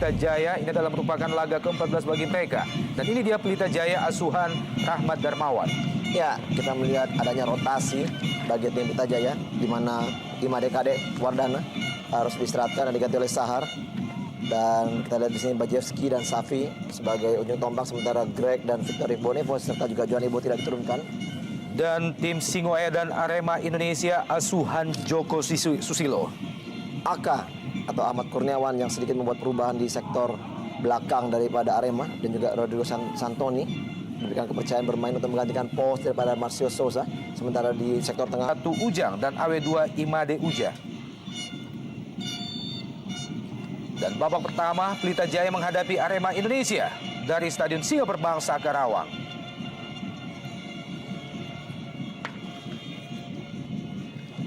Pelita Jaya. Ini adalah merupakan laga ke-14 bagi mereka. Dan ini dia Pelita Jaya asuhan Rahmat Darmawan. Ya, kita melihat adanya rotasi bagi tim Pelita Jaya, di mana Imade Kade Wardana harus diistirahatkan dan diganti oleh Sahar. Dan kita lihat di sini Bajewski dan Safi sebagai ujung tombak, sementara Greg dan Victor Bonevo serta juga Johan Ibo tidak diturunkan. Dan tim Singoedan Arema Indonesia asuhan Joko Susilo. Aka atau Ahmad Kurniawan yang sedikit membuat perubahan di sektor belakang daripada Arema, dan juga Rodrigo Santoni memberikan kepercayaan bermain untuk menggantikan pos daripada Marcio Souza. Sementara di sektor tengah Satu Ujang dan AW2 Imade Uja. Dan babak pertama Pelita Jaya menghadapi Arema Indonesia dari Stadion Singa Perbangsa Karawang.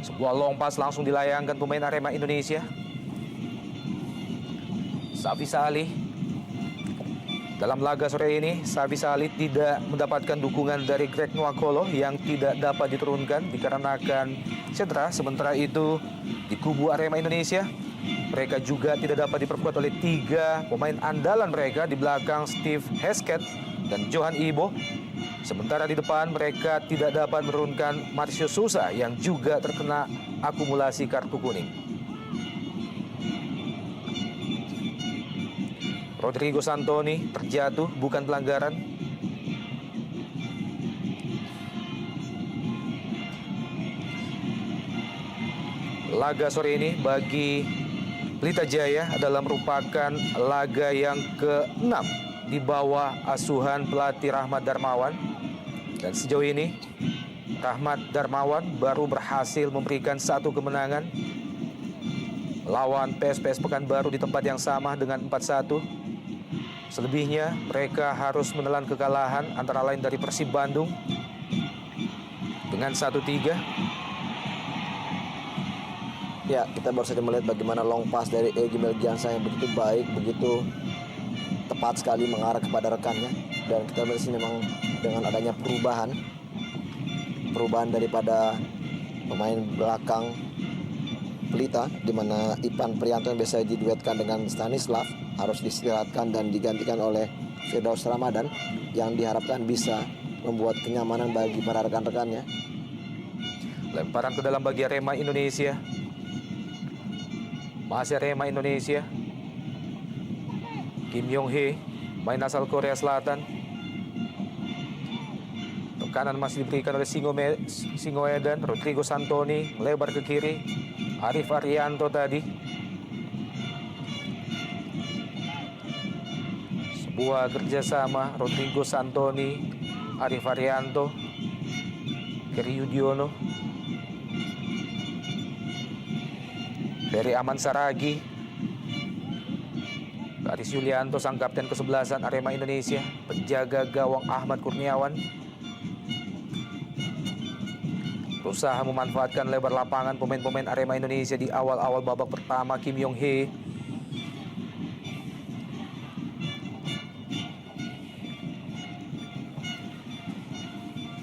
Sebuah long pass langsung dilayangkan pemain Arema Indonesia. Safi Salih. Dalam laga sore ini, Safi Salih tidak mendapatkan dukungan dari Greg Nwakolo yang tidak dapat diturunkan dikarenakan cedera. Sementara itu, di kubu Arema Indonesia, mereka juga tidak dapat diperkuat oleh 3 pemain andalan mereka di belakang Steve Hesketh dan Johan Ibo. Sementara di depan mereka tidak dapat menurunkan Marcio Souza yang juga terkena akumulasi kartu kuning. Rodrigo Santoni terjatuh, bukan pelanggaran. Laga sore ini bagi Pelita Jaya adalah merupakan laga yang ke-6 di bawah asuhan pelatih Rahmat Darmawan. Dan sejauh ini Rahmat Darmawan baru berhasil memberikan 1 kemenangan lawan PSPS Pekanbaru di tempat yang sama dengan 4-1. Selebihnya mereka harus menelan kekalahan antara lain dari Persib Bandung dengan 1-3. ya, kita baru saja melihat bagaimana long pass dari Egy Melgiansyah yang begitu baik, begitu tepat sekali mengarah kepada rekannya. Dan kita melihat sini memang dengan adanya perubahan daripada pemain belakang Pelita, di mana Ipan Prianto yang biasa diduetkan dengan Stanislav harus diistirahatkan dan digantikan oleh Firdaus Ramadan yang diharapkan bisa membuat kenyamanan bagi para rekan-rekannya. Lemparan ke dalam bagi Arema Indonesia. Masih Arema Indonesia. Kim Yong Hee, main asal Korea Selatan. Tekanan masih diberikan oleh Singoedan. Rodrigo Santoni melebar ke kiri. Arif Arianto tadi. Sebuah kerjasama Rodrigo Santoni, Arif Arianto, Keri Yudiono, Ferry Aman Saragi, Aris Yulianto sang kapten ke-11 Arema Indonesia, penjaga gawang Ahmad Kurniawan. Berusaha memanfaatkan lebar lapangan pemain-pemain Arema Indonesia di awal-awal babak pertama. Kim Yong Hee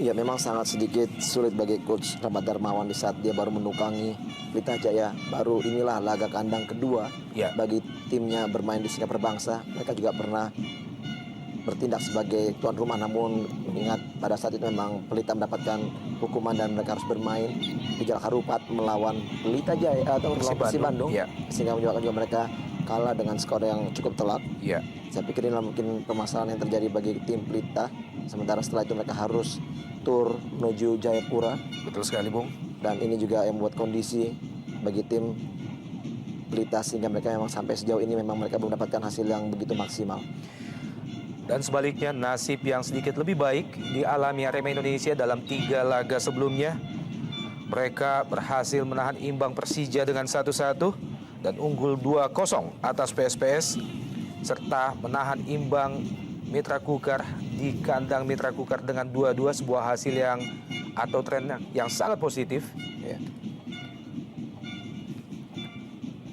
Ya, memang sangat sedikit sulit bagi coach Rahmat Darmawan di saat dia baru menukangi Pelita Jaya. Baru inilah laga kandang kedua bagi timnya bermain di Singa Perbangsa. Mereka juga pernah bertindak sebagai tuan rumah, namun mengingat pada saat itu memang Pelita mendapatkan hukuman dan mereka harus bermain di Jalak Harupat melawan Pelita Jaya atau melawan Persib Bandung, sehingga menyebabkan juga mereka kalah dengan skor yang cukup telak. Saya pikir inilah mungkin permasalahan yang terjadi bagi tim Pelita. Sementara setelah itu mereka harus tur menuju Jayapura. Betul sekali, Bung. Dan ini juga yang membuat kondisi bagi tim Pelita, sehingga mereka memang sampai sejauh ini memang mereka belum mendapatkan hasil yang begitu maksimal. Dan sebaliknya, nasib yang sedikit lebih baik dialami Arema Indonesia dalam 3 laga sebelumnya. Mereka berhasil menahan imbang Persija dengan 1-1 dan unggul 2-0 atas PSPS, serta menahan imbang Mitra Kukar di kandang Mitra Kukar dengan 2-2, sebuah hasil yang atau tren yang sangat positif.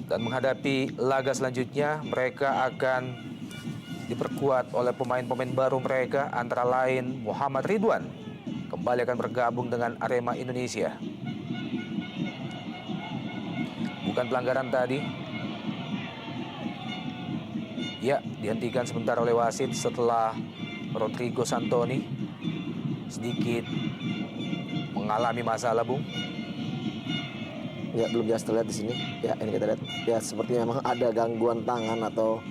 Dan menghadapi laga selanjutnya, mereka akan diperkuat oleh pemain-pemain baru mereka, antara lain Muhammad Ridwan kembali akan bergabung dengan Arema Indonesia. Bukan pelanggaran tadi. Ya, dihentikan sebentar oleh wasit setelah Rodrigo Santoni sedikit mengalami masalah, Bung. Ya, belum jelas terlihat di sini. Ya, ini kita lihat. Ya, sepertinya memang ada gangguan tangan atau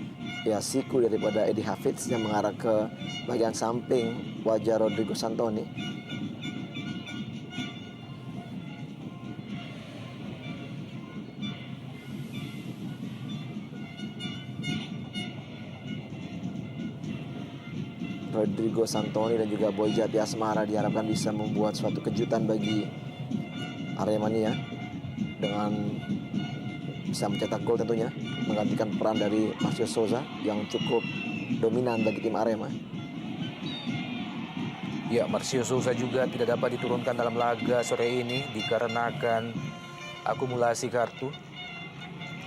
ya siku daripada Eddie Hafiz yang mengarah ke bagian samping wajah Rodrigo Santoni. Rodrigo Santoni dan juga Boy Jati Asmara diharapkan bisa membuat suatu kejutan bagi Aremania dengan bisa mencetak gol tentunya, menggantikan peran dari Marcio Souza yang cukup dominan bagi tim Arema. Ya, Marcio Souza juga tidak dapat diturunkan dalam laga sore ini dikarenakan akumulasi kartu.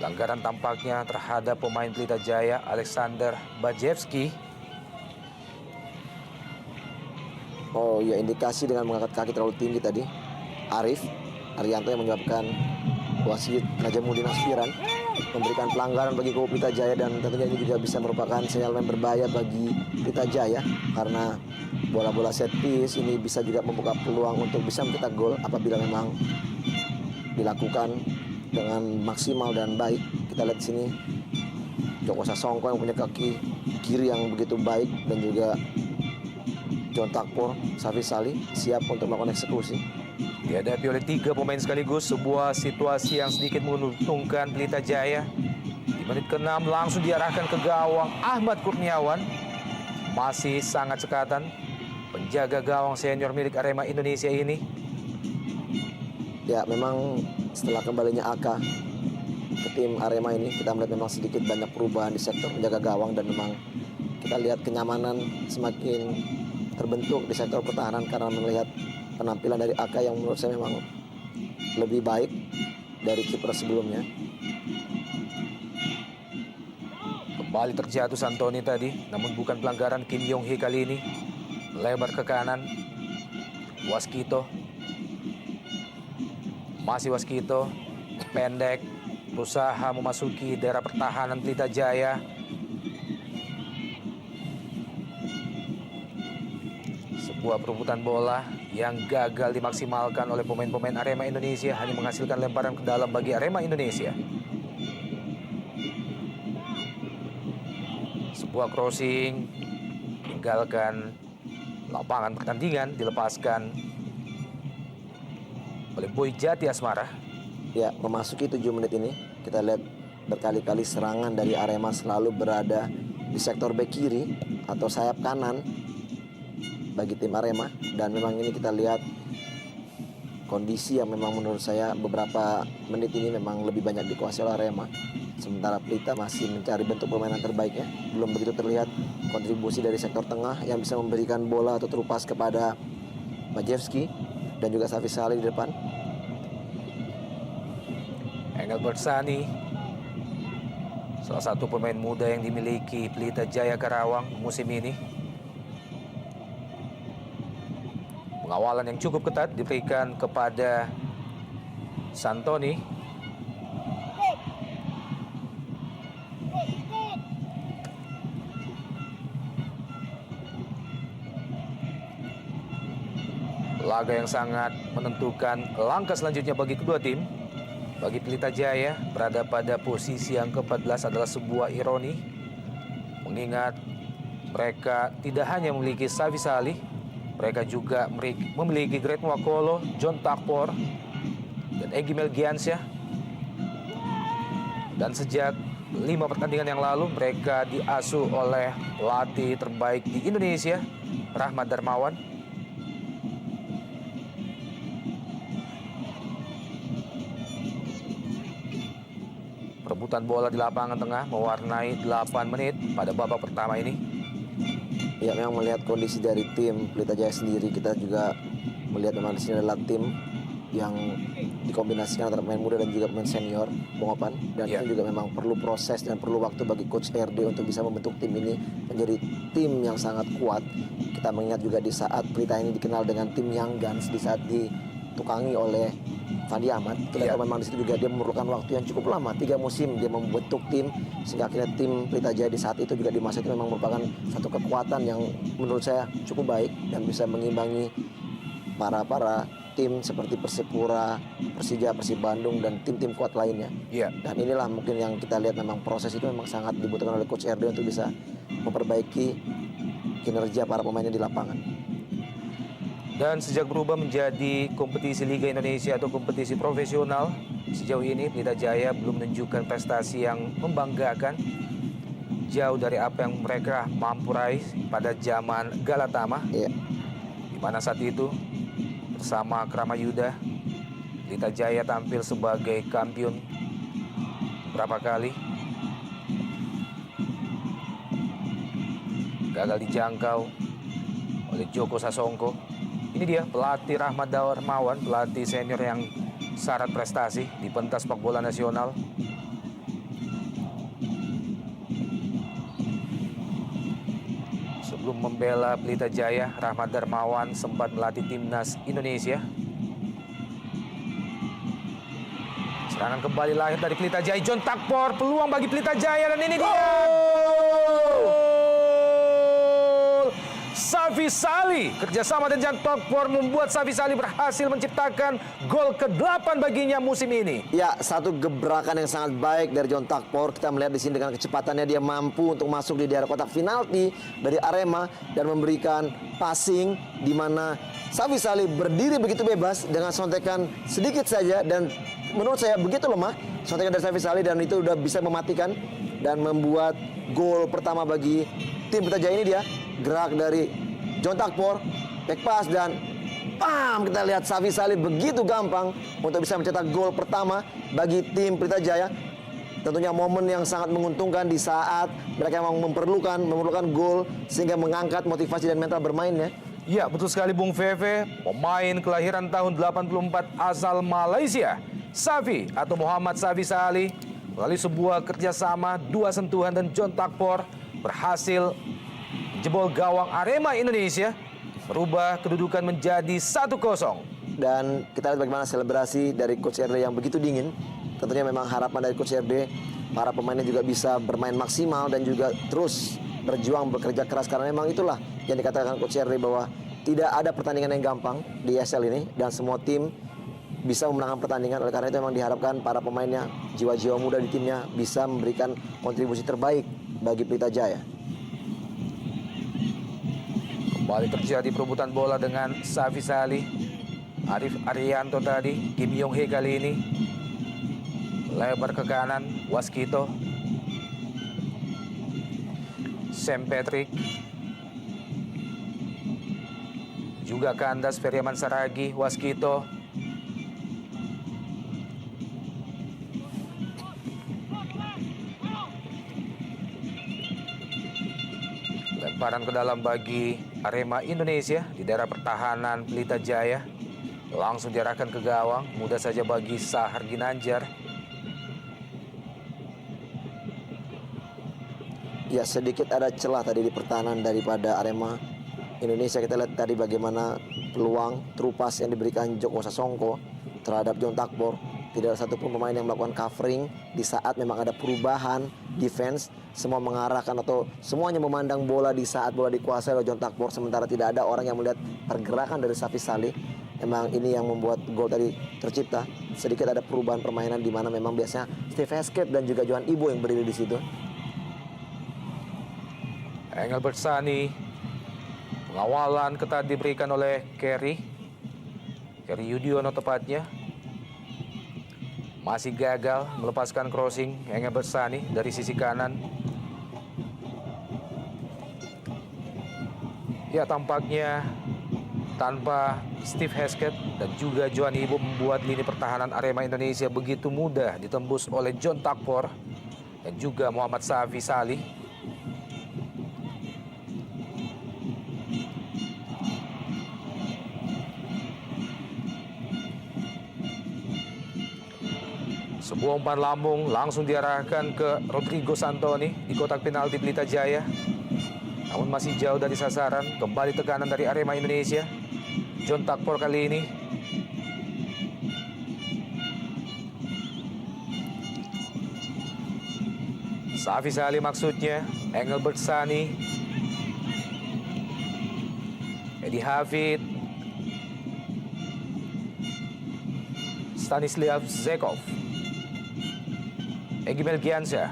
Pelanggaran tampaknya terhadap pemain Pelita Jaya Alexander Bajewski. Oh ya, indikasi dengan mengangkat kaki terlalu tinggi tadi Arif Arianto yang menyebabkan wasit Najamuddin Aspiran memberikan pelanggaran bagi kubu Pelita Jaya, dan tentunya ini juga bisa merupakan sinyal yang berbahaya bagi Pelita Jaya karena bola-bola set piece ini bisa juga membuka peluang untuk bisa mencetak gol apabila memang dilakukan dengan maksimal dan baik. Kita lihat di sini Joko Sasongko yang punya kaki kiri yang begitu baik dan juga John Takpor, Safi Sali siap untuk melakukan eksekusi. Dihadapi oleh 3 pemain sekaligus, sebuah situasi yang sedikit menguntungkan Pelita Jaya. Di menit ke-6 langsung diarahkan ke gawang Ahmad Kurniawan. Masih sangat cekatan penjaga gawang senior milik Arema Indonesia ini. Ya, memang setelah kembalinya Aka ke tim Arema ini, kita melihat memang sedikit banyak perubahan di sektor penjaga gawang, dan memang kita lihat kenyamanan semakin terbentuk di sektor pertahanan karena melihat penampilan dari Aka yang menurut saya memang lebih baik dari kiper sebelumnya. Kembali terjatuh Santoni tadi, namun bukan pelanggaran. Kim Yong Hee kali ini lebar ke kanan. Waskito, masih Waskito, pendek, berusaha memasuki daerah pertahanan Pelita Jaya. Sebuah perebutan bola yang gagal dimaksimalkan oleh pemain-pemain Arema Indonesia, hanya menghasilkan lemparan ke dalam bagi Arema Indonesia. Sebuah crossing tinggalkan lapangan pertandingan, dilepaskan oleh Boy Jati Asmara. Ya, memasuki 7 menit ini kita lihat berkali-kali serangan dari Arema selalu berada di sektor bek kiri atau sayap kanan bagi tim Arema, dan memang ini kita lihat kondisi yang memang menurut saya beberapa menit ini memang lebih banyak dikuasai oleh Arema, sementara Pelita masih mencari bentuk permainan terbaiknya. Belum begitu terlihat kontribusi dari sektor tengah yang bisa memberikan bola atau terupas kepada Bajewski dan juga Safi Sali di depan. Engelbert Sani, salah satu pemain muda yang dimiliki Pelita Jaya Karawang musim ini. Pengawalan yang cukup ketat diberikan kepada Santoni. Laga yang sangat menentukan langkah selanjutnya bagi kedua tim. Bagi Pelita Jaya, berada pada posisi yang ke-14 adalah sebuah ironi, mengingat mereka tidak hanya memiliki Safi Sali, mereka juga memiliki Greg Nwakolo, John Takpor, dan Egy Melgiansyah. Dan sejak 5 pertandingan yang lalu, mereka diasuh oleh pelatih terbaik di Indonesia, Rahmat Darmawan. Perebutan bola di lapangan tengah mewarnai 8 menit pada babak pertama ini. Ya, memang melihat kondisi dari tim Pelita Jaya sendiri, kita juga melihat memang di sini adalah tim yang dikombinasikan antara pemain muda dan juga pemain senior, Bung Opan, dan ini juga memang perlu proses dan perlu waktu bagi Coach RD untuk bisa membentuk tim ini menjadi tim yang sangat kuat. Kita mengingat juga di saat Pelita ini dikenal dengan tim Young Guns, di saat di ditukangi oleh Fandi Ahmad. Kita tahu memang di situ juga dia memerlukan waktu yang cukup lama, 3 musim dia membentuk tim, sehingga akhirnya tim Pelita Jaya di saat itu juga di masa itu memang merupakan satu kekuatan yang menurut saya cukup baik dan bisa mengimbangi para tim seperti Persipura, Persija, Persib Bandung dan tim-tim kuat lainnya. Dan inilah mungkin yang kita lihat memang proses itu memang sangat dibutuhkan oleh Coach RD untuk bisa memperbaiki kinerja para pemainnya di lapangan. Dan sejak berubah menjadi kompetisi Liga Indonesia atau kompetisi profesional, sejauh ini Pelita Jaya belum menunjukkan prestasi yang membanggakan. Jauh dari apa yang mereka mampu raih pada zaman Galatama. Di mana saat itu bersama Krama Yuda, Pelita Jaya tampil sebagai kampiun berapa kali. Gagal dijangkau oleh Joko Sasongko. Ini dia pelatih Rahmat Darmawan, pelatih senior yang syarat prestasi di pentas sepak bola nasional. Sebelum membela Pelita Jaya, Rahmat Darmawan sempat melatih timnas Indonesia. Serangan kembali lahir dari Pelita Jaya, John Takpor, peluang bagi Pelita Jaya dan ini dia. Safi Sali, kerjasama dengan John Takpor membuat Safi Sali berhasil menciptakan gol ke-8 baginya musim ini. Ya, satu gebrakan yang sangat baik dari John Takpor. Kita melihat di sini dengan kecepatannya dia mampu untuk masuk di daerah kotak penalti dari Arema dan memberikan passing di mana Safi Sali berdiri begitu bebas dengan sontekan sedikit saja dan menurut saya begitu lemah sontekan dari Safi Sali dan itu udah bisa mematikan dan membuat gol pertama bagi tim Pelita Jaya. Ini dia gerak dari John Takpor, back pass dan pam, kita lihat Safi Sali begitu gampang untuk bisa mencetak gol pertama bagi tim Pelita Jaya. Tentunya momen yang sangat menguntungkan di saat mereka memang memerlukan gol sehingga mengangkat motivasi dan mental bermainnya. Ya, betul sekali Bung Feve, pemain kelahiran tahun 84 asal Malaysia, Safi atau Muhammad Safi Sali, melalui sebuah kerjasama 2 sentuhan dan John Takpor berhasil jebol gawang Arema Indonesia, merubah kedudukan menjadi 1-0. Dan kita lihat bagaimana selebrasi dari Coach RD yang begitu dingin. Tentunya memang harapan dari Coach RD, para pemainnya juga bisa bermain maksimal dan juga terus berjuang, bekerja keras. Karena memang itulah yang dikatakan Coach RD bahwa tidak ada pertandingan yang gampang di ESL ini. Dan semua tim bisa memenangkan pertandingan. Oleh karena itu memang diharapkan para pemainnya, jiwa-jiwa muda di timnya bisa memberikan kontribusi terbaik bagi Pelita Jaya. Kembali terjadi perebutan bola dengan Safi Sali, Arif Arianto tadi, Kim Yong Hee kali ini. Lebar ke kanan, Waskito. Sam Patrick. Juga kandas Feryaman Saragi, Waskito. Lemparan ke dalam bagi Arema Indonesia di daerah pertahanan Pelita Jaya. Langsung diarahkan ke gawang, mudah saja bagi Sahar Ginanjar. Ya, sedikit ada celah tadi di pertahanan daripada Arema Indonesia. Kita lihat tadi bagaimana peluang terupas yang diberikan Joko Sasongko terhadap John Takpor. Tidak ada satupun pemain yang melakukan covering di saat memang ada perubahan defense. Semua mengarahkan atau semuanya memandang bola di saat bola dikuasai oleh John Takpor. Sementara tidak ada orang yang melihat pergerakan dari Safi Sali. Memang ini yang membuat gol tadi tercipta. Sedikit ada perubahan permainan di mana memang biasanya Steve Hesketh dan juga Johan Ibo yang berdiri di situ. Engelbert Sani. Pengawalan ketat diberikan oleh Kerry Yudiono tepatnya. Masih gagal melepaskan crossing Engelbert Sani dari sisi kanan. Ya, tampaknya tanpa Steve Hesketh dan juga Johan Ibo membuat lini pertahanan Arema Indonesia begitu mudah ditembus oleh John Takpor dan juga Muhammad Safi Sali. Sebuah umpan lambung langsung diarahkan ke Rodrigo Santoni di kotak penalti Pelita Jaya. Namun masih jauh dari sasaran. Kembali tekanan dari Arema Indonesia. John Takpor kali ini Safi Salih maksudnya, Engelbert Sani, Edi Hafid, Stanislav Zekov, Egy Melgiansyah,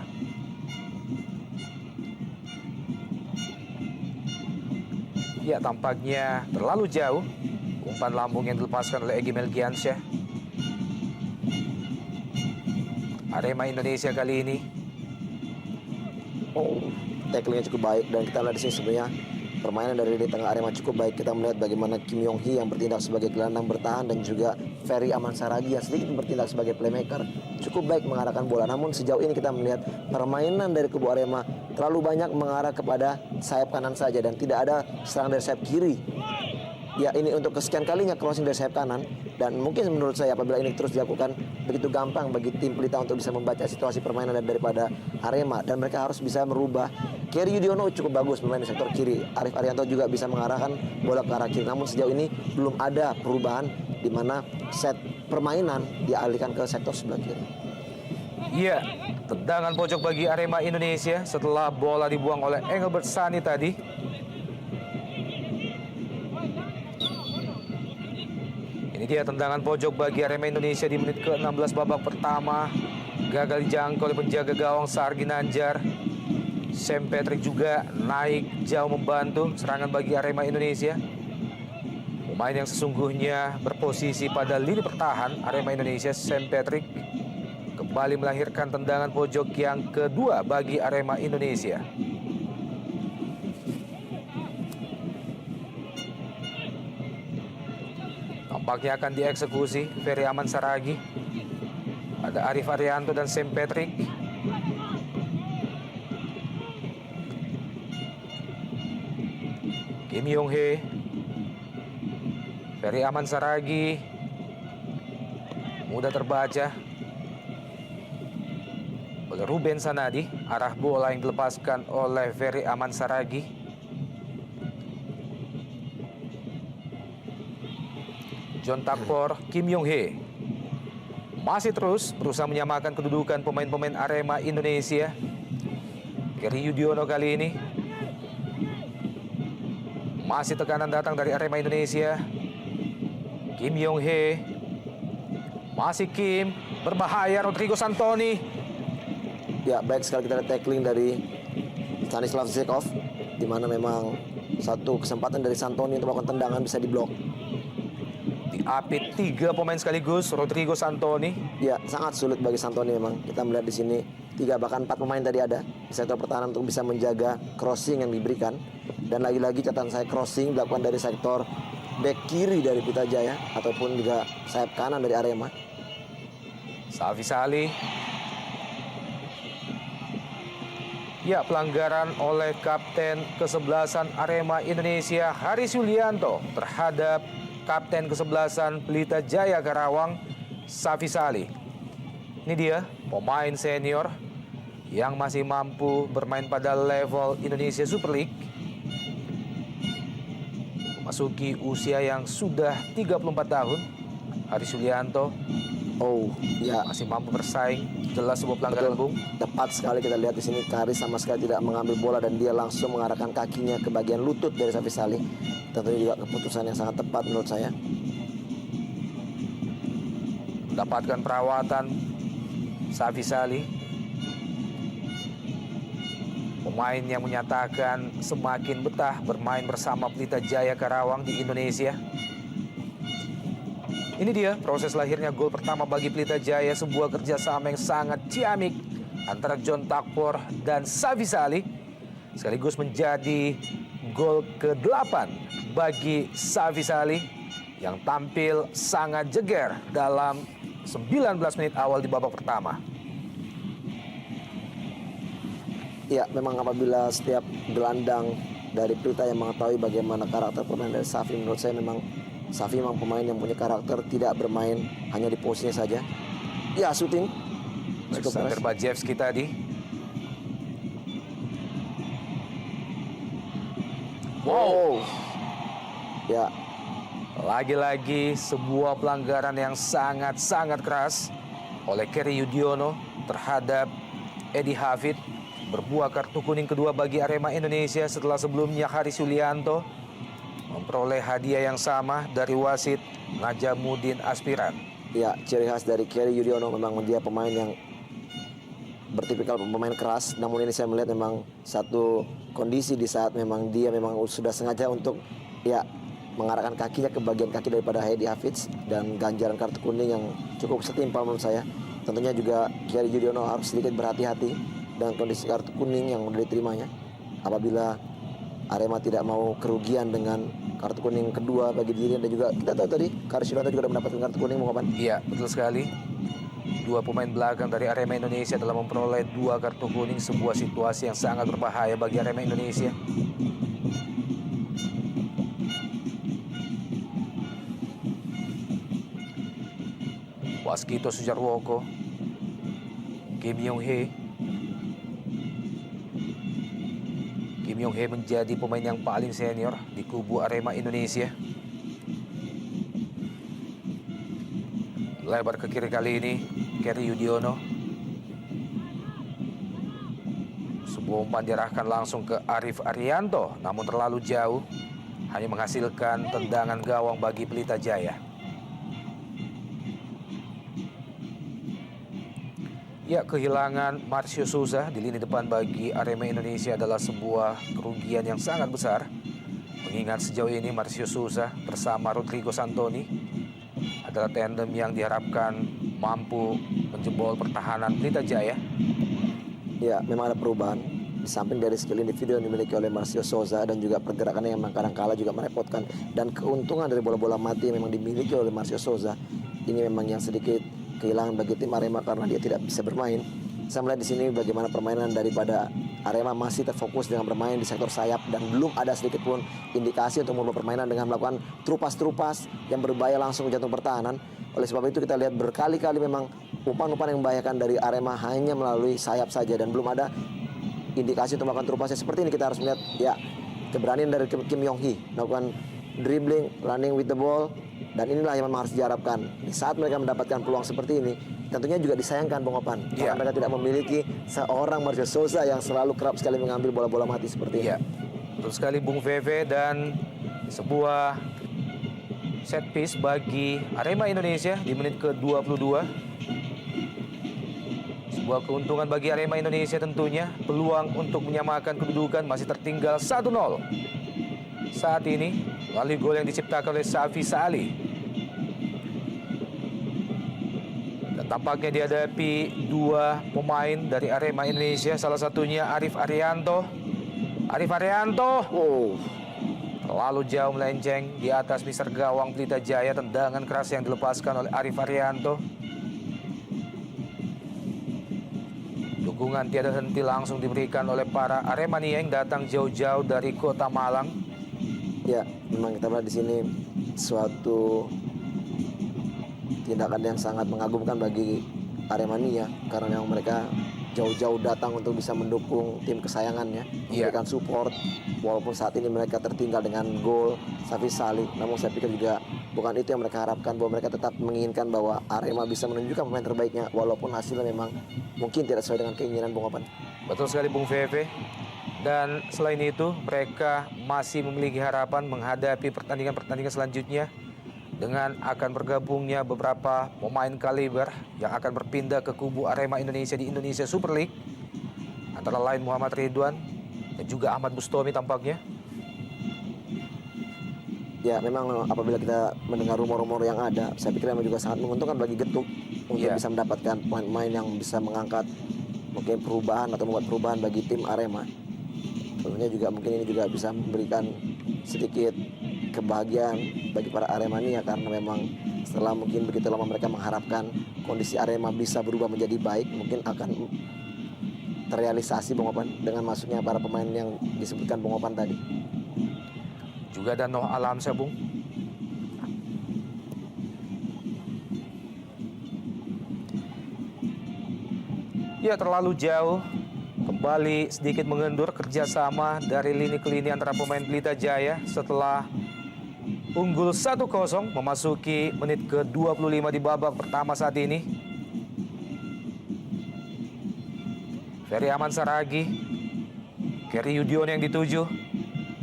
ya tampaknya terlalu jauh umpan lambung yang dilepaskan oleh Egy Melgiansyah. Arema Indonesia kali ini. Tacklingnya cukup baik dan kita lihat di sini sebenarnya permainan dari lini tengah Arema cukup baik. Kita melihat bagaimana Kim Yong Hee yang bertindak sebagai gelandang bertahan dan juga Ferry Aman Saragi yang sedikit bertindak sebagai playmaker cukup baik mengarahkan bola. Namun sejauh ini kita melihat permainan dari kubu Arema terlalu banyak mengarah kepada sayap kanan saja dan tidak ada serangan dari sayap kiri. Ya, ini untuk kesekian kalinya crossing dari sayap kanan dan mungkin menurut saya apabila ini terus dilakukan begitu gampang bagi tim Pelita untuk bisa membaca situasi permainan daripada Arema dan mereka harus bisa merubah. Kerry Yudhoyono cukup bagus bermain di sektor kiri. Arif Arianto juga bisa mengarahkan bola ke arah kiri. Namun sejauh ini belum ada perubahan di mana set permainan dialihkan ke sektor sebelah kiri. Iya, tendangan pojok bagi Arema Indonesia setelah bola dibuang oleh Engelbert Sani tadi. Ini dia tendangan pojok bagi Arema Indonesia di menit ke-16 babak pertama. Gagal dijangkau oleh penjaga gawang Sargi Nanjar. Sam Patrick juga naik jauh membantu serangan bagi Arema Indonesia. Pemain yang sesungguhnya berposisi pada lini pertahan Arema Indonesia, Sam Patrick, kembali melahirkan tendangan pojok yang kedua bagi Arema Indonesia. Nampaknya akan dieksekusi Ferry Aman Saragi. Ada Arif Arianto dan Sam Patrick. Kim Yong Hee, Ferry Aman Saragi, mudah terbaca oleh Ruben Sanadi. Arah bola yang dilepaskan oleh Ferry Aman Saragi. John Takpor, Kim Yong Hee masih terus berusaha menyamakan kedudukan pemain-pemain Arema Indonesia. Kerry Yudhoyono kali ini. Masih tekanan datang dari Arema Indonesia. Kim Yong Hee. Masih Kim. Berbahaya Rodrigo Santoni. Ya, baik sekali kita lihat tackling dari Stanislav Zekov. Di mana memang satu kesempatan dari Santoni untuk melakukan tendangan bisa diblok. Diapit 3 pemain sekaligus Rodrigo Santoni. Ya, sangat sulit bagi Santoni memang. Kita melihat di sini 3 bahkan 4 pemain tadi ada di sektor pertahanan untuk bisa menjaga crossing yang diberikan. Dan lagi-lagi catatan saya crossing dilakukan dari sektor back kiri dari Pelita Jaya ataupun juga sayap kanan dari Arema. Safi Salih. Ya, pelanggaran oleh kapten kesebelasan Arema Indonesia Haris Yulianto terhadap kapten kesebelasan Pelita Jaya Karawang Safi Salih. Ini dia pemain senior yang masih mampu bermain pada level Indonesia Super League. Masuki usia yang sudah 34 tahun. Haris Yulianto ya, masih mampu bersaing. Jelas sebuah pelanggaran, Bung. Tepat sekali kita lihat di sini Haris sama sekali tidak mengambil bola dan dia langsung mengarahkan kakinya ke bagian lutut dari Safi Salih. Tentunya juga keputusan yang sangat tepat menurut saya. Mendapatkan perawatan Safi Salih, pemain yang menyatakan semakin betah bermain bersama Pelita Jaya Karawang di Indonesia. Ini dia proses lahirnya gol pertama bagi Pelita Jaya, sebuah kerjasama yang sangat ciamik antara John Takpor dan Safi Salih, sekaligus menjadi gol ke-8 bagi Safi Salih yang tampil sangat jeger dalam 19 menit awal di babak pertama. Ya, memang apabila setiap gelandang dari Pelita yang mengetahui bagaimana karakter permainan dari Safi, menurut saya memang Safi memang pemain yang punya karakter, tidak bermain hanya di posisinya saja. Ya, shooting cukup Alexander Bajewski tadi. Ya, lagi-lagi sebuah pelanggaran yang sangat-sangat keras oleh Kerry Yudhoyono terhadap Edi Hafid. berbuah kartu kuning kedua bagi Arema Indonesia setelah sebelumnya Haris Yulianto memperoleh hadiah yang sama dari wasit Najamuddin Aspiran. Ya, ciri khas dari Kerry Yudhoyono memang dia pemain yang bertipikal pemain keras. Namun ini saya melihat memang satu kondisi di saat memang dia memang sudah sengaja untuk ya mengarahkan kakinya ke bagian kaki daripada Hedi Hafiz dan ganjaran kartu kuning yang cukup setimpal menurut saya. Tentunya juga Kerry Yudhoyono harus sedikit berhati-hati dengan kondisi kartu kuning yang sudah diterimanya. Apabila Arema tidak mau kerugian dengan kartu kuning kedua bagi dirinya, dan juga kita tahu tadi Haris Yulianto juga sudah mendapatkan kartu kuning, Bung Opan. Iya, betul sekali. Dua pemain belakang dari Arema Indonesia telah memperoleh 2 kartu kuning, sebuah situasi yang sangat berbahaya bagi Arema Indonesia. Waskito Sujarwoko, Kim Yong Hee. Kim Yong Hee menjadi pemain yang paling senior di kubu Arema Indonesia. Lebar ke kiri kali ini, Kerry Yudhoyono. Sebuah umpan diarahkan langsung ke Arif Arianto, namun terlalu jauh, hanya menghasilkan tendangan gawang bagi Pelita Jaya. Ya, kehilangan Marcio Souza di lini depan bagi Arema Indonesia adalah sebuah kerugian yang sangat besar. Mengingat sejauh ini Marcio Souza bersama Rodrigo Santoni adalah tandem yang diharapkan mampu menjebol pertahanan Pelita Jaya. Ya, memang ada perubahan. Di samping dari skill individu yang dimiliki oleh Marcio Souza dan juga pergerakannya yang memang kadang-kala juga merepotkan, dan keuntungan dari bola-bola mati yang memang dimiliki oleh Marcio Souza, ini memang yang sedikit kehilangan bagi tim Arema karena dia tidak bisa bermain. Saya melihat di sini bagaimana permainan daripada Arema masih terfokus dengan bermain di sektor sayap dan belum ada sedikit pun indikasi untuk merubah permainan dengan melakukan trupas-trupas yang berbahaya langsung ke jantung pertahanan. Oleh sebab itu kita lihat berkali-kali memang umpan-umpan yang membahayakan dari Arema hanya melalui sayap saja dan belum ada indikasi untuk melakukan trupasnya. Seperti ini kita harus melihat ya keberanian dari Kim Yong Hee melakukan dribbling, running with the ball. Dan inilah yang memang harus diharapkan. Di saat mereka mendapatkan peluang seperti ini, tentunya juga disayangkan, Bung Opan. Karena mereka tidak memiliki seorang Marcio Souza yang selalu kerap sekali mengambil bola-bola mati seperti ini. Iya, betul sekali Bung Veve. Dan sebuah set piece bagi Arema Indonesia di menit ke-22. Sebuah keuntungan bagi Arema Indonesia tentunya. Peluang untuk menyamakan kedudukan masih tertinggal 1-0. Saat ini melalui gol yang diciptakan oleh Safi Sali. Dan tampaknya dihadapi 2 pemain dari Arema Indonesia, salah satunya Arif Arianto. Arif Arianto, terlalu jauh melenceng di atas mister gawang Pelita Jaya. Tendangan keras yang dilepaskan oleh Arif Arianto. Dukungan tiada henti langsung diberikan oleh para Aremania yang datang jauh-jauh dari kota Malang. Ya, memang kita melihat di sini suatu tindakan yang sangat mengagumkan bagi Aremania karena memang mereka jauh-jauh datang untuk bisa mendukung tim kesayangannya, memberikan support walaupun saat ini mereka tertinggal dengan gol Safi Sali. Namun saya pikir juga bukan itu yang mereka harapkan, bahwa mereka tetap menginginkan bahwa Arema bisa menunjukkan pemain terbaiknya walaupun hasilnya memang mungkin tidak sesuai dengan keinginan Bung Opan. Betul sekali Bung Veve. Dan selain itu mereka masih memiliki harapan menghadapi pertandingan-pertandingan selanjutnya dengan akan bergabungnya beberapa pemain kaliber yang akan berpindah ke kubu Arema Indonesia di Indonesia Super League. Antara lain Muhammad Ridwan dan juga Ahmad Bustomi tampaknya. Ya, memang apabila kita mendengar rumor-rumor yang ada, saya pikir memang juga sangat menguntungkan bagi Getuk untuk bisa mendapatkan pemain-pemain yang bisa mengangkat mungkin perubahan atau membuat perubahan bagi tim Arema. Tentunya juga mungkin ini juga bisa memberikan sedikit kebahagiaan bagi para Aremania karena memang setelah mungkin begitu lama mereka mengharapkan kondisi Arema bisa berubah menjadi baik, mungkin akan terrealisasi Bung Opan dengan masuknya para pemain yang disebutkan Bung Opan tadi. Juga ada Noh Alamsyah, Bung. Ya, terlalu jauh. Kembali sedikit mengendur kerjasama dari lini ke lini antara pemain Pelita Jaya setelah unggul 1-0 memasuki menit ke-25 di babak pertama saat ini. Ferry Aman Saragi. Kerry Yudiono yang dituju.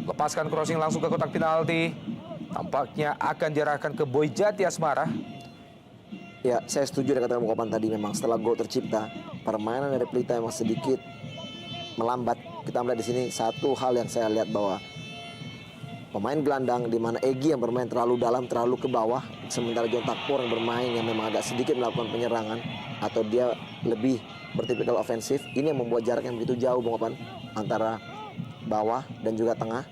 Lepaskan crossing langsung ke kotak penalti. Tampaknya akan diarahkan ke Boy Jati Asmara. Ya, saya setuju dengan kata Mukopan tadi. Memang setelah gol tercipta, permainan dari Pelita memang sedikit melambat. Kita melihat di sini satu hal yang saya lihat bahwa pemain gelandang di mana Egy yang bermain terlalu dalam, terlalu ke bawah, sementara John Takpor yang bermain yang memang agak sedikit melakukan penyerangan atau dia lebih bertipikal ofensif. Ini yang membuat jarak yang begitu jauh, Bung Opan, antara bawah dan juga tengah.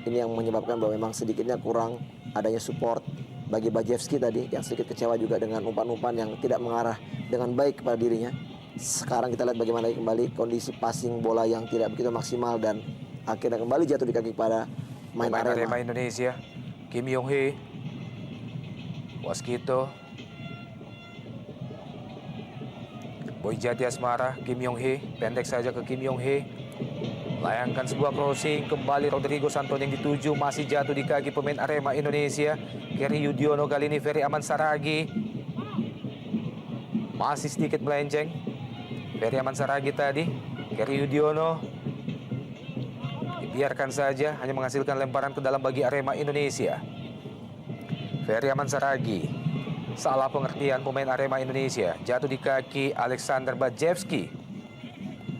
Ini yang menyebabkan bahwa memang sedikitnya kurang adanya support bagi Bajewski tadi, yang sedikit kecewa juga dengan umpan-umpan yang tidak mengarah dengan baik kepada dirinya. Sekarang kita lihat bagaimana kembali kondisi passing bola yang tidak begitu maksimal dan akhirnya kembali jatuh di kaki pada main Arema Indonesia. Kim Yong Hee, Waskito, Boy Jati Asmara, Kim Yong Hee, pendek saja ke Kim Yong Hee. Layangkan sebuah crossing, kembali Rodrigo Santon yang dituju, masih jatuh di kaki pemain Arema Indonesia. Kerry Yudiono kali ini Ferry Aman Saragi. Masih sedikit melenceng. Ferry Aman Saragi tadi, Kerry Yudiono. Dibiarkan saja, hanya menghasilkan lemparan ke dalam bagi Arema Indonesia. Ferry Aman Saragi. Salah pengertian pemain Arema Indonesia. Jatuh di kaki Alexander Bajewski.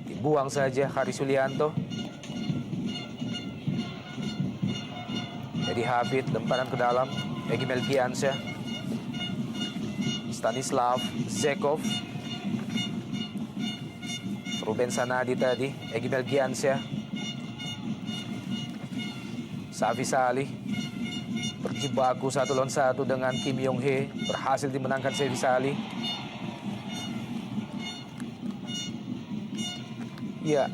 Dibuang saja Haris Yulianto. Edi Hafid, lemparan ke dalam. Egy Melgiansyah. Stanislav Zekov. Ruben Sanadi tadi. Egy Melgiansyah. Safi Salih. Berjibaku 1 lawan 1 dengan Kim Yong Hee. Berhasil dimenangkan Safi Salih. Ya,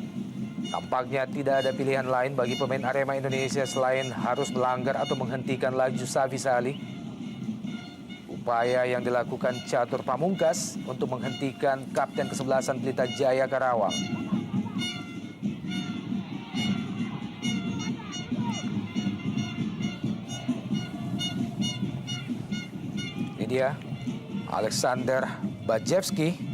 tampaknya tidak ada pilihan lain bagi pemain Arema Indonesia selain harus melanggar atau menghentikan laju Safi Salih. Upaya yang dilakukan Catur Pamungkas untuk menghentikan kapten kesebelasan Pelita Jaya Karawang. Ini dia Alexander Bajewski.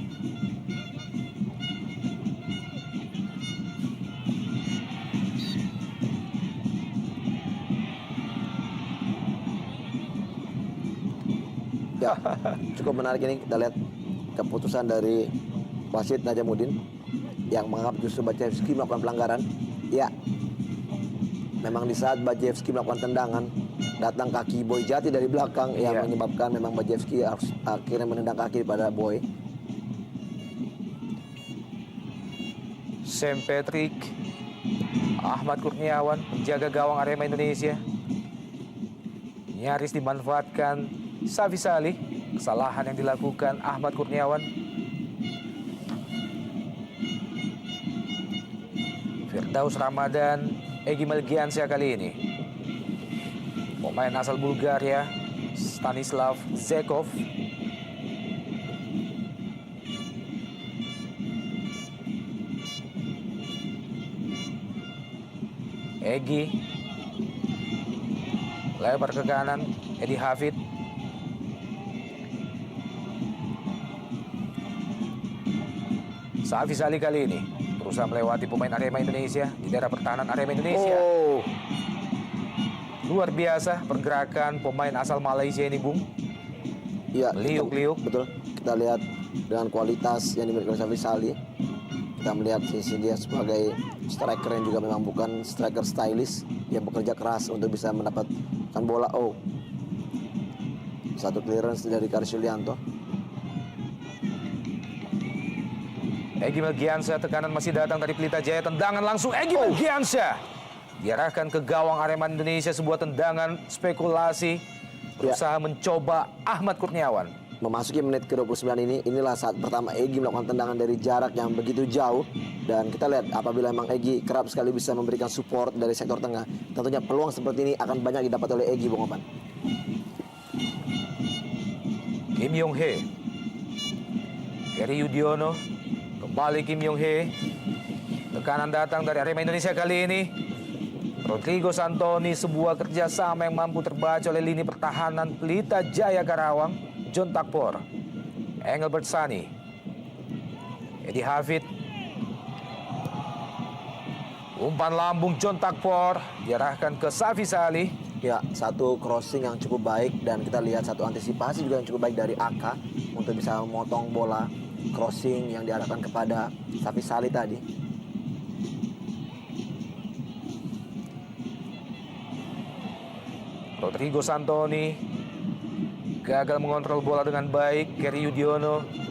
Ya, cukup menarik ini. Kita lihat keputusan dari wasit Najamuddin yang menganggap justru Bajewski melakukan pelanggaran. Ya, memang di saat Bajewski melakukan tendangan, datang kaki Boy Jati dari belakang yang menyebabkan memang Bajewski harus akhirnya menendang kaki pada Boy. Sam Patrick, Ahmad Kurniawan, penjaga gawang Arema Indonesia. Nyaris dimanfaatkan Safi Salih. Kesalahan yang dilakukan Ahmad Kurniawan. Firdaus Ramadan, Egy Melgiansyah kali ini. Pemain asal Bulgaria, Stanislav Zekov. Egy. Lebar ke kanan, Edi Hafid. Safi Salih kali ini berusaha melewati pemain Arema Indonesia di daerah pertahanan Arema Indonesia. Oh, luar biasa pergerakan pemain asal Malaysia ini, Bung. Iya, liuk-liuk. Betul. Kita lihat dengan kualitas yang dimiliki oleh Safi Salih. Kita melihat sisi dia sebagai striker yang juga memang bukan striker stylish, yang bekerja keras untuk bisa mendapatkan bola. Oh, satu clearance dari Haris Yulianto. Egy Melgiansyah, tekanan masih datang dari Pelita Jaya. Tendangan langsung Egy Melgiansyah. Diarahkan ke gawang Arema Indonesia. Sebuah tendangan spekulasi. Berusaha mencoba Ahmad Kurniawan. Memasuki menit ke-29 ini, inilah saat pertama Egy melakukan tendangan dari jarak yang begitu jauh. Dan kita lihat apabila memang Egy kerap sekali bisa memberikan support dari sektor tengah, tentunya peluang seperti ini akan banyak didapat oleh Egy, Bung Opan. Kim Yong Hee. Kerry Yudiono. Kembali Kim Yong Hee. Tekanan datang dari Arema Indonesia kali ini. Rodrigo Santoni, sebuah kerjasama yang mampu terbaca oleh lini pertahanan Pelita Jaya Karawang. John Takpor, Engelbert Sani, Edi Hafid, Umpan lambung John Takpor diarahkan ke Safi Salih. Ya, satu crossing yang cukup baik dan kita lihat satu antisipasi juga yang cukup baik dari Aka untuk bisa memotong bola crossing yang diarahkan kepada Safi Salih tadi. Rodrigo Santoni gagal mengontrol bola dengan baik. Kerry Yudiono.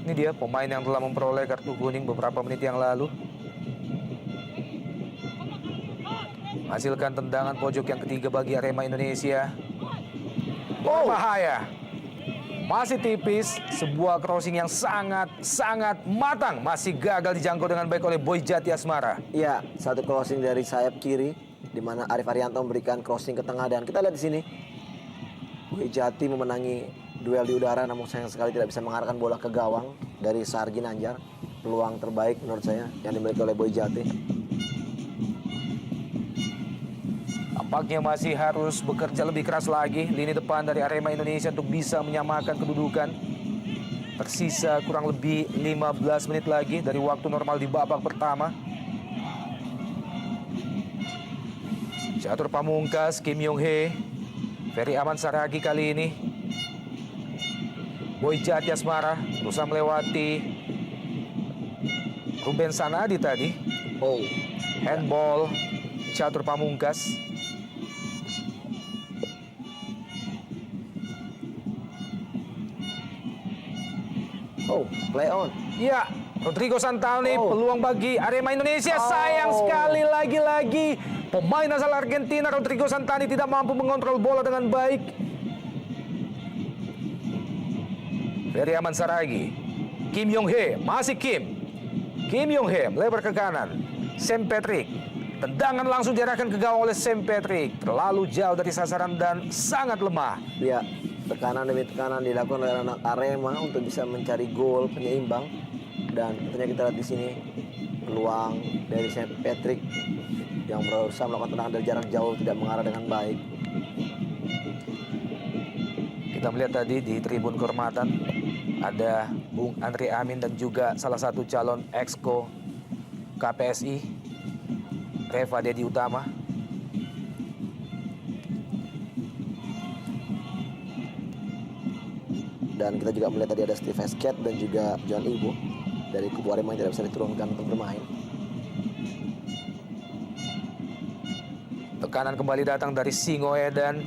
Ini dia pemain yang telah memperoleh kartu kuning beberapa menit yang lalu. Menghasilkan tendangan pojok yang ketiga bagi Arema Indonesia. Bahaya. Masih tipis, sebuah crossing yang sangat matang. Masih gagal dijangkau dengan baik oleh Boy Jati Asmara. Iya, satu crossing dari sayap kiri, di mana Arif Arianto memberikan crossing ke tengah. Dan kita lihat di sini, Boy Jati memenangi duel di udara, namun sayang sekali tidak bisa mengarahkan bola ke gawang dari Sahar Ginanjar. Peluang terbaik menurut saya yang dimiliki oleh Boy Jati. Tampaknya masih harus bekerja lebih keras lagi lini depan dari Arema Indonesia untuk bisa menyamakan kedudukan. Tersisa kurang lebih 15 menit lagi dari waktu normal di babak pertama. Catur Pamungkas, Kim Yong Hee, Ferry Aman Saragi kali ini. Boy Jati Asmara berusaha melewati Ruben Sanadi tadi. Handball Catur Pamungkas. Play on. Ya, Rodrigo Santoni, peluang bagi Arema Indonesia. Sayang sekali lagi-lagi pemain asal Argentina Rodrigo Santoni tidak mampu mengontrol bola dengan baik. Ferry Aman Saragi, Kim Yong Hee, masih Kim Yong Hee melebar ke kanan. Sam Patrick, tendangan langsung diarahkan ke gawang oleh Sam Patrick. Terlalu jauh dari sasaran dan sangat lemah. Ya, tekanan demi tekanan dilakukan oleh anak Arema untuk bisa mencari gol penyeimbang. Dan tentunya kita lihat di sini peluang dari Sam Patrick yang berusaha melakukan tendangan dari jarak jauh tidak mengarah dengan baik. Kita melihat tadi di tribun kehormatan ada Bung Andri Amin dan juga salah satu calon exco KPSI, Reva Dedi Utama. Dan kita juga melihat tadi ada Steve Hesketh dan juga John Ibu dari kubu Arema yang tidak bisa diturunkan untuk bermain. Tekanan kembali datang dari Singo Edan.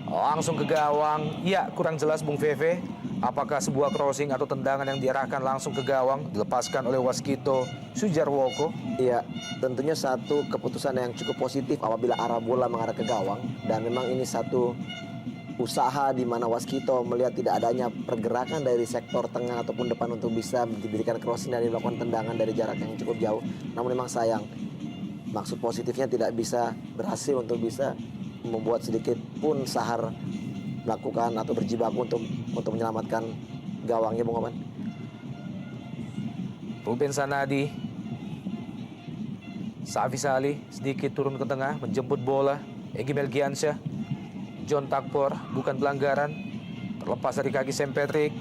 Langsung ke gawang. Ya, kurang jelas Bung Veve. Apakah sebuah crossing atau tendangan yang diarahkan langsung ke gawang dilepaskan oleh Waskito Sujarwoko? Iya, tentunya satu keputusan yang cukup positif apabila arah bola mengarah ke gawang. Dan memang ini satu usaha di mana Waskito melihat tidak adanya pergerakan dari sektor tengah ataupun depan untuk bisa diberikan crossing dan melakukan tendangan dari jarak yang cukup jauh. Namun memang sayang, maksud positifnya tidak bisa berhasil untuk bisa membuat sedikit pun Sahar melakukan atau berjibaku untuk menyelamatkan gawangnya, Bung Oman. Ruben Sanadi, Safi Salih sedikit turun ke tengah menjemput bola. Egy Melgiansyah, John Takpor, bukan pelanggaran. Terlepas dari kaki Sam Patrick.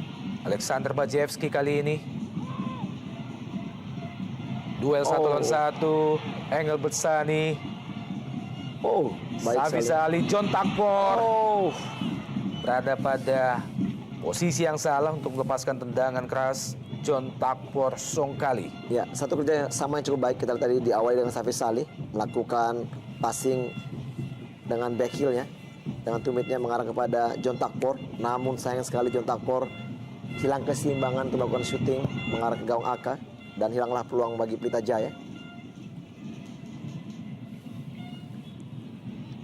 Alexander Bajewski kali ini. Duel 1 lawan 1. Engelbert Sani. Safi Salih, John Takpor. Berada pada posisi yang salah untuk melepaskan tendangan keras. John Takpor Songkali. Ya, satu kerja yang sama yang cukup baik. Kita tadi diawali dengan Safi Salih melakukan passing dengan back heel-nya, dengan tumitnya mengarah kepada John Takpor. Namun sayang sekali John Takpor hilang keseimbangan untuk melakukan shooting mengarah ke gawang Aka dan hilanglah peluang bagi Pelita Jaya.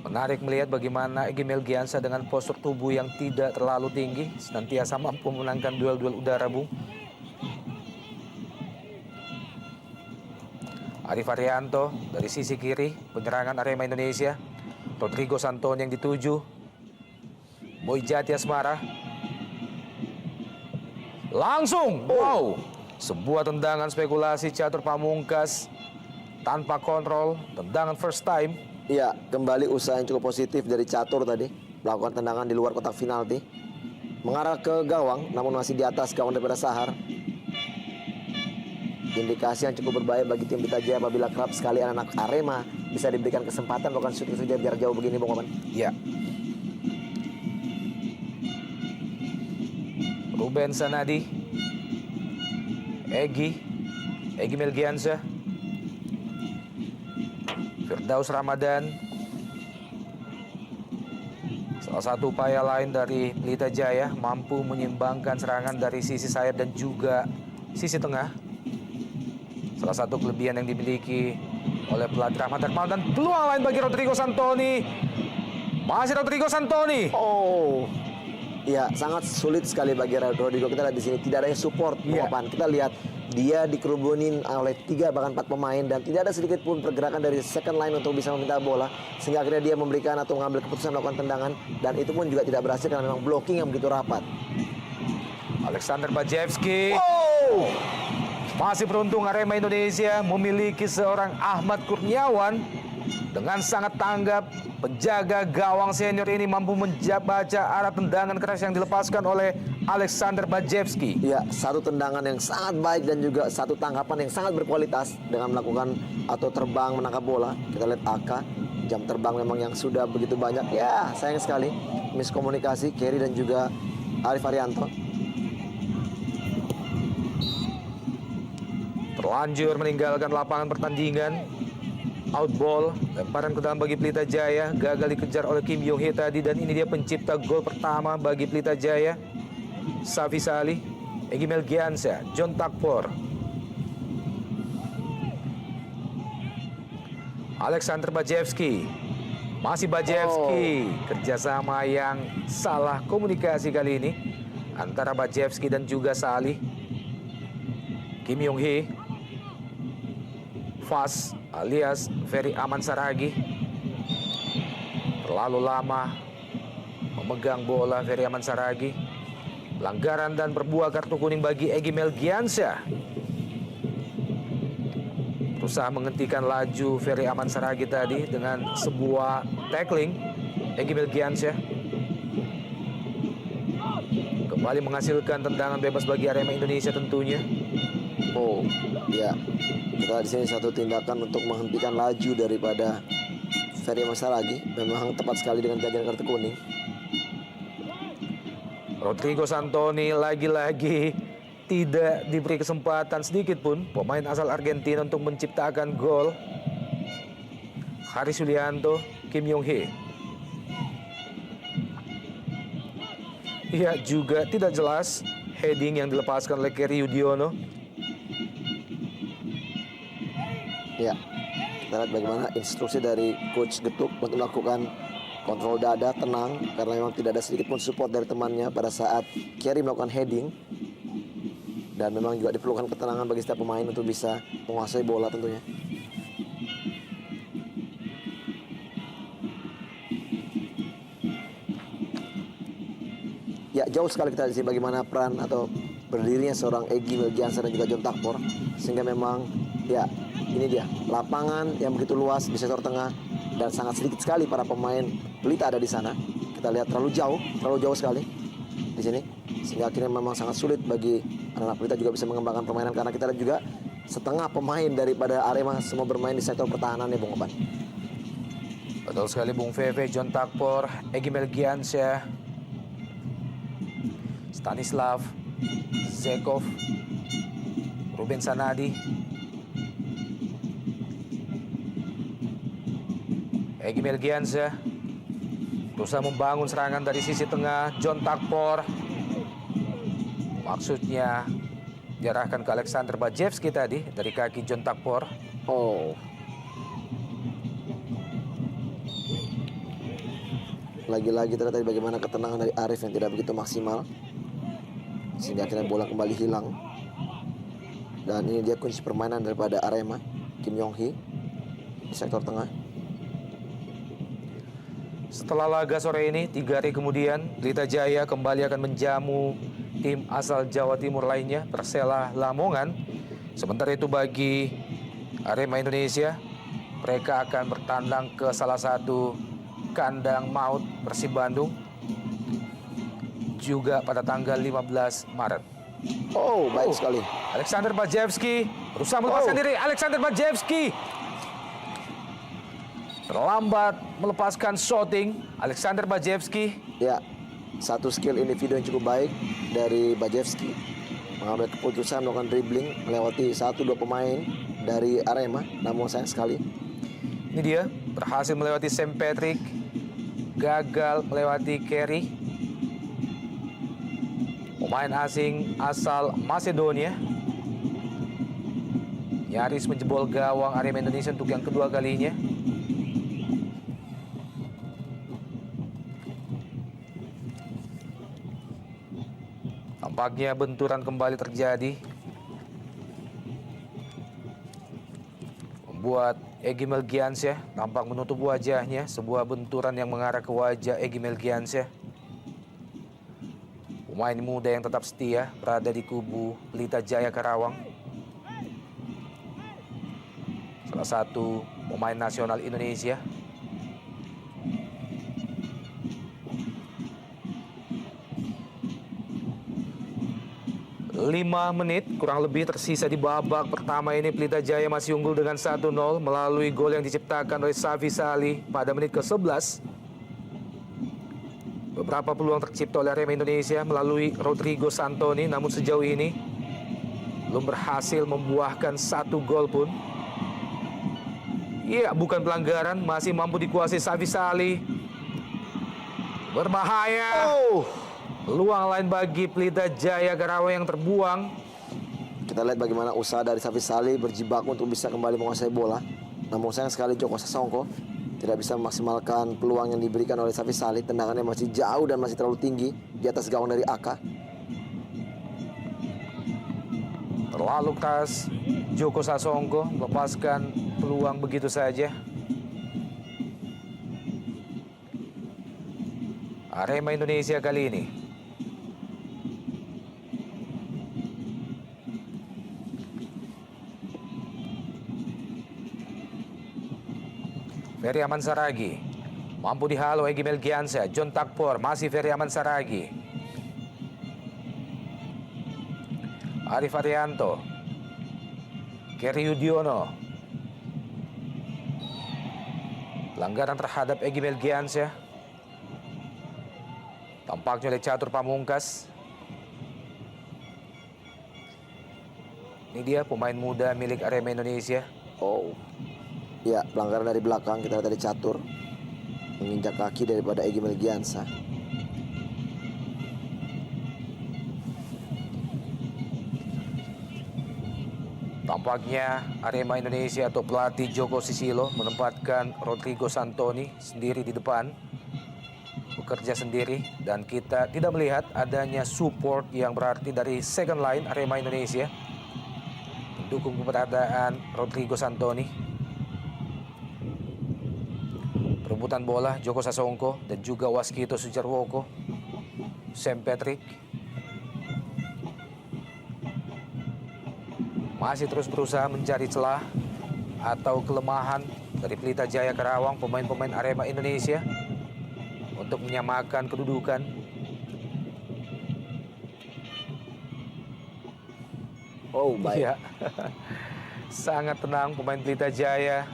Menarik melihat bagaimana Egy Melgiansyah dengan postur tubuh yang tidak terlalu tinggi senantiasa mampu memenangkan duel-duel udara, Bung. Arif Arianto dari sisi kiri, penyerangan Arema Indonesia. Rodrigo Santoni yang dituju. Boy Jati Asmara. Langsung, wow. Sebuah tendangan spekulasi Catur Pamungkas tanpa kontrol, tendangan first time. Iya, kembali usaha yang cukup positif dari Catur tadi, melakukan tendangan di luar kotak penalti. mengarah ke gawang, namun masih di atas gawang daripada Sahar. Indikasi yang cukup berbahaya bagi tim Pelita Jaya apabila kerap sekali anak-anak Arema bisa diberikan kesempatan melakukan shooting jarak jauh begini, Bung Oman. Ya. Ruben Sanadi, Egy Melgiansyah, Firdaus Ramadan. Salah satu upaya lain dari Pelita Jaya mampu menyimbangkan serangan dari sisi sayap dan juga sisi tengah. Salah satu kelebihan yang dimiliki oleh pelatih Rahmat Darmawan, dan peluang lain bagi Rodrigo Santoni. Masih Rodrigo Santoni. Oh, ya sangat sulit sekali bagi Rodrigo. Kita lihat di sini tidak ada support. Kita lihat dia dikerubunin oleh 3 bahkan 4 pemain dan tidak ada sedikit pun pergerakan dari second line untuk bisa meminta bola, sehingga akhirnya dia memberikan atau mengambil keputusan melakukan tendangan, dan itu pun juga tidak berhasil karena memang blocking yang begitu rapat. Alexander Bajewski. Masih beruntung Arema Indonesia memiliki seorang Ahmad Kurniawan dengan sangat tanggap. Penjaga gawang senior ini mampu membaca arah tendangan keras yang dilepaskan oleh Alexander Bajewski. Ya, satu tendangan yang sangat baik dan juga satu tangkapan yang sangat berkualitas dengan melakukan atau terbang menangkap bola. Kita lihat Aka, jam terbang memang yang sudah begitu banyak. Ya, sayang sekali miskomunikasi Kerry dan juga Arif Arianto. Terlanjur meninggalkan lapangan pertandingan. Out ball, lemparan ke dalam bagi Pelita Jaya, gagal dikejar oleh Kim Yong Hee tadi, dan ini dia pencipta gol pertama bagi Pelita Jaya. Safi Salih, Egy Melgiansyah, John Takpor, Alexander Bajewski, masih Bajewski. Kerjasama yang salah komunikasi kali ini antara Bajewski dan juga Salih. Kim Yong Hee, Fas alias Ferry Aman Saragi, terlalu lama memegang bola Ferry Aman Saragi. Pelanggaran dan berbuah kartu kuning bagi Egy Melgiansyah. Berusaha menghentikan laju Ferry Aman Saragi tadi dengan sebuah tackling. Egy Melgiansyah kembali menghasilkan tendangan bebas bagi Arema Indonesia tentunya. Oh, ya. Kita di sini satu tindakan untuk menghentikan laju daripada Ferry Aman Saragi. Memang tepat sekali dengan ganjaran kartu kuning. Rodrigo Santoni lagi-lagi tidak diberi kesempatan sedikit pun, pemain asal Argentina, untuk menciptakan gol. Haris Yulianto, Kim Yong Hee. Ya, juga tidak jelas heading yang dilepaskan oleh Kerry Yudiono. Ya, kita lihat bagaimana instruksi dari Coach Getuk untuk melakukan kontrol dada, tenang, karena memang tidak ada sedikit pun support dari temannya pada saat Kerry melakukan heading. Dan memang juga diperlukan ketenangan bagi setiap pemain untuk bisa menguasai bola tentunya. Ya, jauh sekali kita di sini bagaimana peran atau berdirinya seorang Egy Melgiansyah dan juga John Takpor, sehingga memang ya ini dia lapangan yang begitu luas di sektor tengah dan sangat sedikit sekali para pemain Pelita ada di sana. Kita lihat terlalu jauh sekali di sini, sehingga akhirnya memang sangat sulit bagi anak-anak Pelita juga bisa mengembangkan permainan, karena kita lihat juga setengah pemain daripada Arema semua bermain di sektor pertahanan ya, Bung Oban. Betul sekali Bung Veve. John Takpor, Egy Melgiansyah, Stanislav Zekov, Ruben Sanadi, Egy Melgiansyah berusaha membangun serangan dari sisi tengah. John Takpor maksudnya diarahkan ke Alexander Bajewski tadi dari kaki John Takpor. Oh, lagi-lagi ternyata bagaimana ketenangan dari Arif yang tidak begitu maksimal, sehingga akhirnya bola kembali hilang. Dan ini dia kunci permainan daripada Arema, Kim Yong Hee di sektor tengah. Setelah laga sore ini, 3 hari kemudian, Pelita Jaya kembali akan menjamu tim asal Jawa Timur lainnya, Persela Lamongan. Sementara itu bagi Arema Indonesia, mereka akan bertandang ke salah satu kandang maut Persib Bandung. juga pada tanggal 15 Maret. Oh, baik sekali. Alexander Bajewski berusaha melepaskan diri. Alexander Bajewski terlambat melepaskan shooting. Alexander Bajewski. Ya, satu skill individu yang cukup baik dari Bajewski. Mengambil keputusan melakukan dribbling melewati 1-2 pemain dari Arema. Namun sayang sekali. Ini dia berhasil melewati Sam Patrick. Gagal melewati Kerry. Pemain asing asal Macedonia nyaris menjebol gawang Arema Indonesia untuk yang kedua kalinya. Tampaknya benturan kembali terjadi, membuat Egy Melgiansyah tampak menutup wajahnya. Sebuah benturan yang mengarah ke wajah Egy Melgiansyah. Pemain muda yang tetap setia berada di kubu Pelita Jaya Karawang. Salah satu pemain nasional Indonesia. Lima menit kurang lebih tersisa di babak pertama ini. Pelita Jaya masih unggul dengan 1-0 melalui gol yang diciptakan oleh Safi Salih pada menit ke-11. Beberapa peluang tercipta oleh Arema Indonesia melalui Rodrigo Santoni, namun sejauh ini belum berhasil membuahkan 1 gol pun. Iya, bukan pelanggaran, masih mampu dikuasai Safi Salih. Berbahaya. Peluang lain bagi Pelita Jaya Karawang yang terbuang. Kita lihat bagaimana usaha dari Safi Salih berjibaku untuk bisa kembali menguasai bola. Namun sayang sekali Joko Sasongko tidak bisa memaksimalkan peluang yang diberikan oleh Safi Salih. Tendangannya masih jauh dan masih terlalu tinggi di atas gawang dari Aka. Terlalu keras Joko Sasongko melepaskan peluang begitu saja. Arema Indonesia kali ini Ferry Aman Saragi mampu dihalau Egy Melgiansyah. John Takpor, masih Ferry Aman Saragi. Arif Arianto, Kerry Yudiono. Pelanggaran terhadap Egy Melgiansyah tampaknya oleh Catur Pamungkas. Ini dia pemain muda milik Arema Indonesia. Ya, pelanggaran dari belakang. Kita lihat dari Catur menginjak kaki daripada Egy Melgiansyah. Tampaknya Arema Indonesia atau pelatih Joko Susilo menempatkan Rodrigo Santoni sendiri di depan, bekerja sendiri, dan kita tidak melihat adanya support yang berarti dari second line Arema Indonesia mendukung keberadaan Rodrigo Santoni. Perebutan bola Joko Sasongko dan juga Waskito Sujarwoko. Sam Patrick masih terus berusaha mencari celah atau kelemahan dari Pelita Jaya Karawang, pemain-pemain Arema Indonesia, untuk menyamakan kedudukan. Baik. Ya. Sangat tenang pemain Pelita Jaya.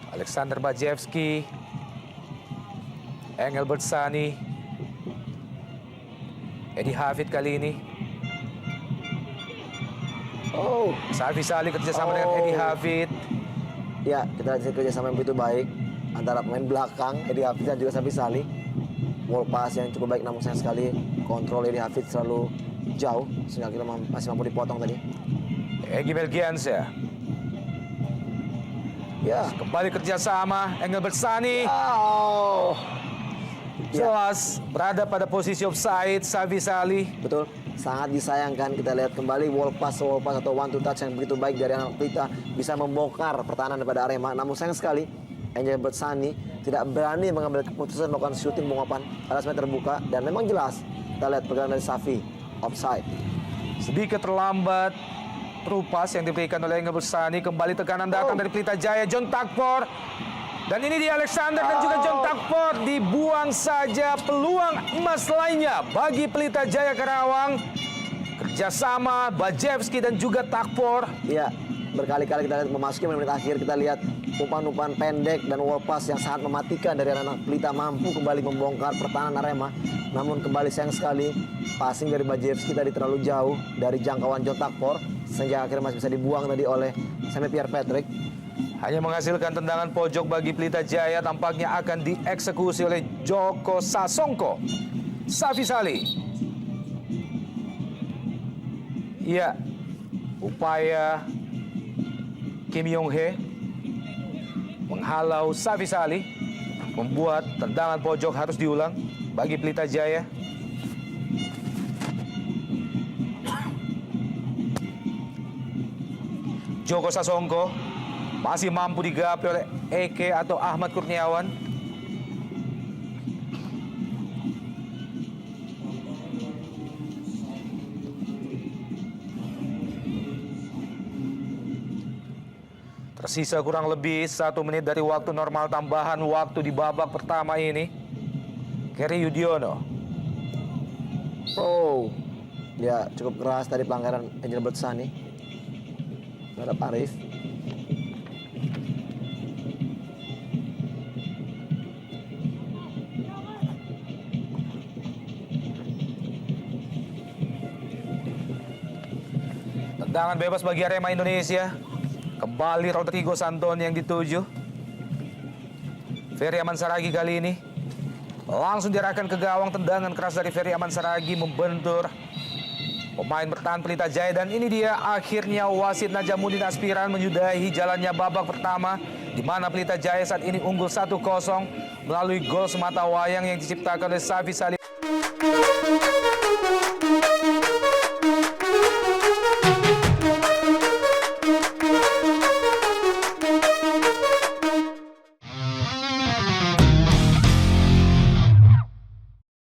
Alexander Bajewski, Engelbert Sani, Edi Hafid kali ini. Safi Salih kerjasama dengan Edi Hafid. Ya, kita lihat kerjasama yang begitu baik antara pemain belakang Edi Hafid dan juga Safi Salih. Ball pass yang cukup baik, namun sayang sekali kontrol Edi Hafid selalu jauh sehingga kita masih mampu dipotong tadi. Egy Melgiansyah. Ya, kembali kerjasama Engelbert Sani. Jelas berada pada posisi offside Safi Salih. Betul, sangat disayangkan. Kita lihat kembali wall pass atau one two touch yang begitu baik dari anak Pelita bisa membongkar pertahanan daripada Arema. Namun sayang sekali Engelbert Sani tidak berani mengambil keputusan melakukan shooting bungapan atas meter terbuka, dan memang jelas kita lihat pergerakan dari Safi offside. Sedikit terlambat true pass yang diberikan oleh Engelbert Sani. Kembali tekanan datang dari Pelita Jaya. John Takpor Dan ini dia Alexander dan juga John Takpor. Dibuang saja peluang emas lainnya bagi Pelita Jaya Karawang. Kerjasama Bajewski dan juga Takpor. Iya, berkali-kali kita lihat memasuki menit akhir, kita lihat umpan-umpan pendek dan wall pass yang sangat mematikan dari anak Pelita mampu kembali membongkar pertahanan Arema. Namun kembali sayang sekali passing dari Bajewski tadi terlalu jauh dari jangkauan John Takpor sehingga akhirnya masih bisa dibuang tadi oleh Sammy Pierre Patrick. Hanya menghasilkan tendangan pojok bagi Pelita Jaya, tampaknya akan dieksekusi oleh Joko Sasongko. Safi Sali. Iya, upaya Kim Yong Hee menghalau Safi Sali membuat tendangan pojok harus diulang bagi Pelita Jaya. Joko Sasongko masih mampu digapai oleh Eke atau Ahmad Kurniawan. Tersisa kurang lebih 1 menit dari waktu normal tambahan waktu di babak pertama ini. Keri Yudiono. Oh, ya cukup keras tadi pelanggaran Angel Bertsani terhadap Arif. Tendangan bebas bagi Arema Indonesia. Kembali Rodrigo Santon yang dituju. Ferry Aman Saragi kali ini langsung diarahkan ke gawang. Tendangan keras dari Ferry Aman Saragi membentur pemain bertahan Pelita Jaya. Dan ini dia akhirnya wasit Najamuddin Aspiran menyudahi jalannya babak pertama, di mana Pelita Jaya saat ini unggul 1-0 melalui gol semata wayang yang diciptakan oleh Safi Sali.